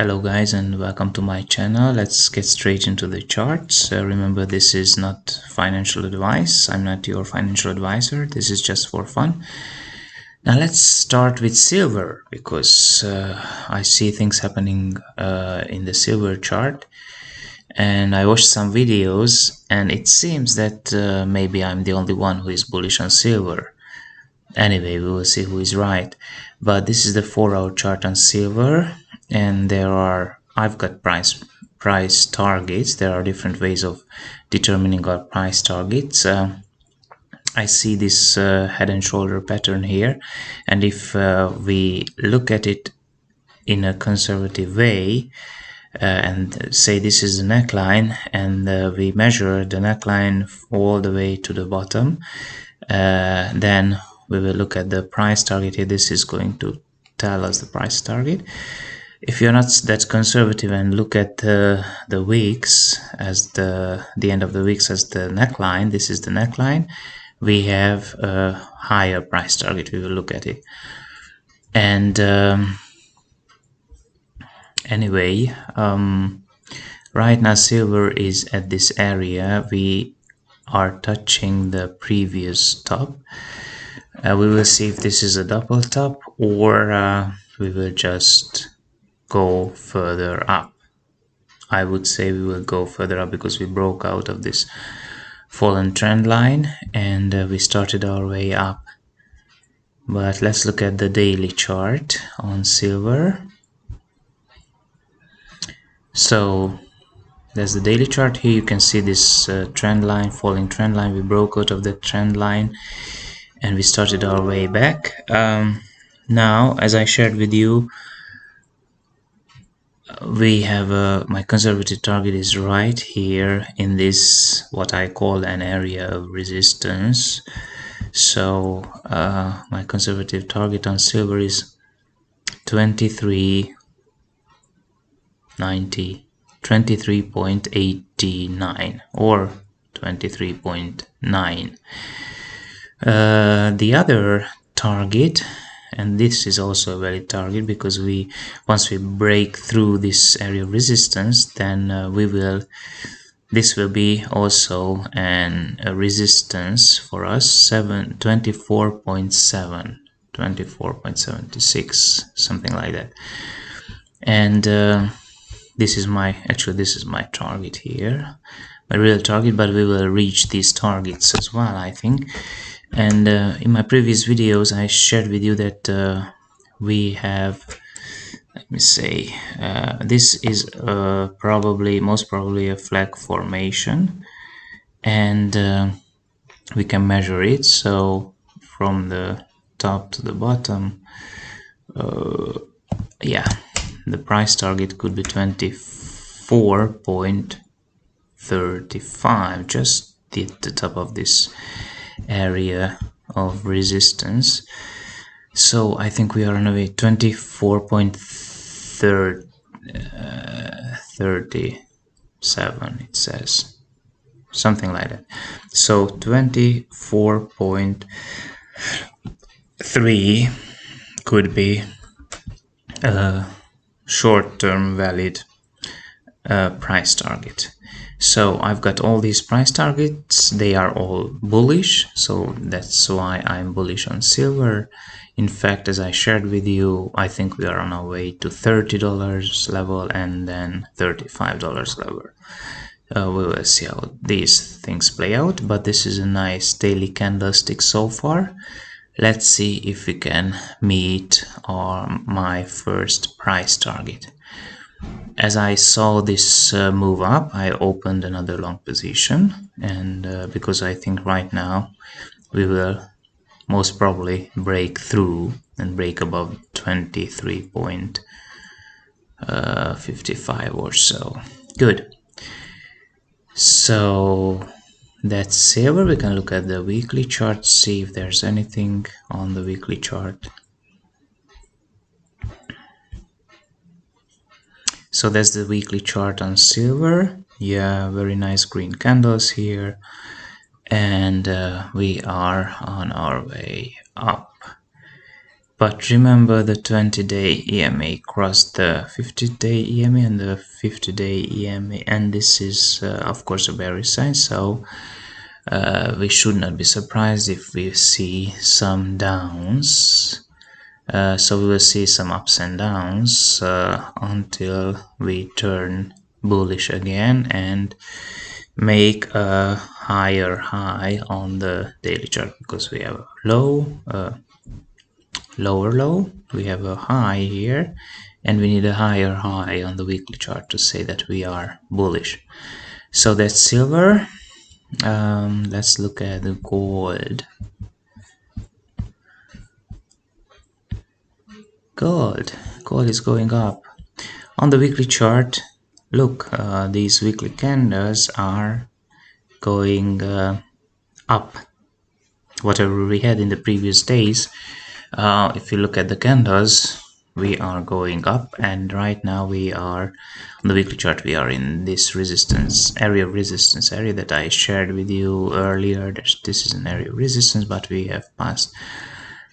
Hello guys, and welcome to my channel. Let's get straight into the charts. Remember, this is not financial advice. I'm not your financial advisor. This is just for fun. Now let's start with silver, because I see things happening in the silver chart, and I watched some videos and it seems that maybe I'm the only one who is bullish on silver. Anyway, we will see who is right. But this is the 4-hour chart on silver, and I've got price targets. There are different ways of determining our price targets. I see this head and shoulder pattern here, and if we look at it in a conservative way, and say this is the neckline, and we measure the neckline all the way to the bottom, then we will look at the price target here. This is going to tell us the price target. If you're not that conservative and look at the weeks as the end of the weeks as the neckline, this is the neckline, we have a higher price target. We will look at it. And anyway, right now silver is at this area. We are touching the previous top. We will see if this is a double top, or we will just go further up. I would say we will go further up because we broke out of this fallen trend line and we started our way up. But let's look at the daily chart on silver. So there's the daily chart here. You can see this trend line, falling trend line. We broke out of the trend line and we started our way back. Now, as I shared with you, we have my conservative target is right here in this, what I call an area of resistance. So my conservative target on silver is 23.89 or 23.9. The other target, and this is also a valid target, because once we break through this area of resistance, then this will be also a resistance for us, 24.76, something like that. And this is my target here, my real target, but we will reach these targets as well, I think. And in my previous videos I shared with you that we have, let me say, this is most probably a flag formation, and we can measure it. So from the top to the bottom, yeah, the price target could be 24.35, just at the top of this area of resistance. So I think we are on a way 24.37, it says, something like that. So 24.3 could be a short-term valid price target. So I've got all these price targets. They are all bullish, so that's why I'm bullish on silver. In fact, as I shared with you, I think we are on our way to $30 level and then $35 level. We will see how these things play out, but this is a nice daily candlestick so far. Let's see if we can meet my first price target. As I saw this move up, I opened another long position, and because I think right now we will most probably break through and break above 23.55 or so. Good. So that's silver. We can look at the weekly chart, see if there's anything on the weekly chart. So that's the weekly chart on silver. Yeah, very nice green candles here, and we are on our way up. But remember, the 20-day EMA crossed the 50-day EMA and the 50-day EMA, and this is of course a bearish sign, so we should not be surprised if we see some downs. So we will see some ups and downs until we turn bullish again and make a higher high on the daily chart, because we have a low, lower low, we have a high here, and we need a higher high on the weekly chart to say that we are bullish. So that's silver. Let's look at the gold. Gold is going up on the weekly chart. Look, these weekly candles are going up, whatever we had in the previous days. If you look at the candles, we are going up, and right now we are on the weekly chart, we are in this resistance area that I shared with you earlier. This is an area of resistance, but we have passed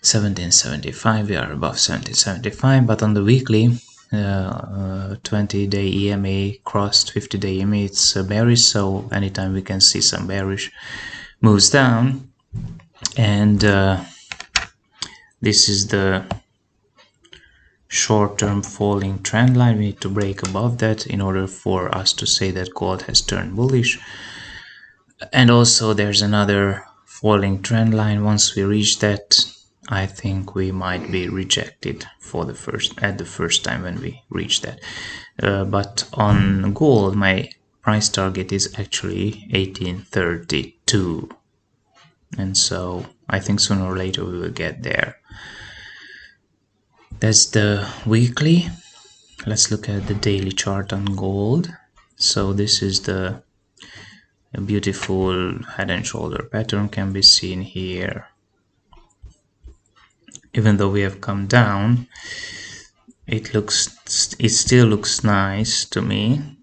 1775. We are above 1775, but on the weekly 20-day EMA crossed 50-day EMA, it's bearish, so anytime we can see some bearish moves down. And this is the short-term falling trend line. We need to break above that in order for us to say that gold has turned bullish. And also there's another falling trend line. Once we reach that, I think we might be rejected for the first time when we reach that. But on gold, my price target is actually 1832, and so I think sooner or later we will get there. That's the weekly. Let's look at the daily chart on gold. So this is the beautiful head and shoulder pattern can be seen here. Even though we have come down, it still looks nice to me.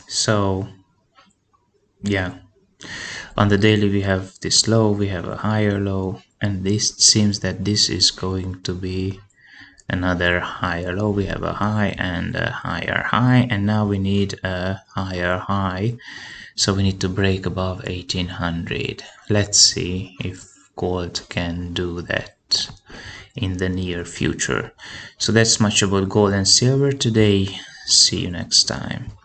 So yeah, on the daily we have this low, we have a higher low, and this seems that this is going to be another higher low. We have a high and a higher high, and now we need a higher high, so we need to break above 1800. Let's see if gold can do that in the near future. So that's much about gold and silver today. See you next time.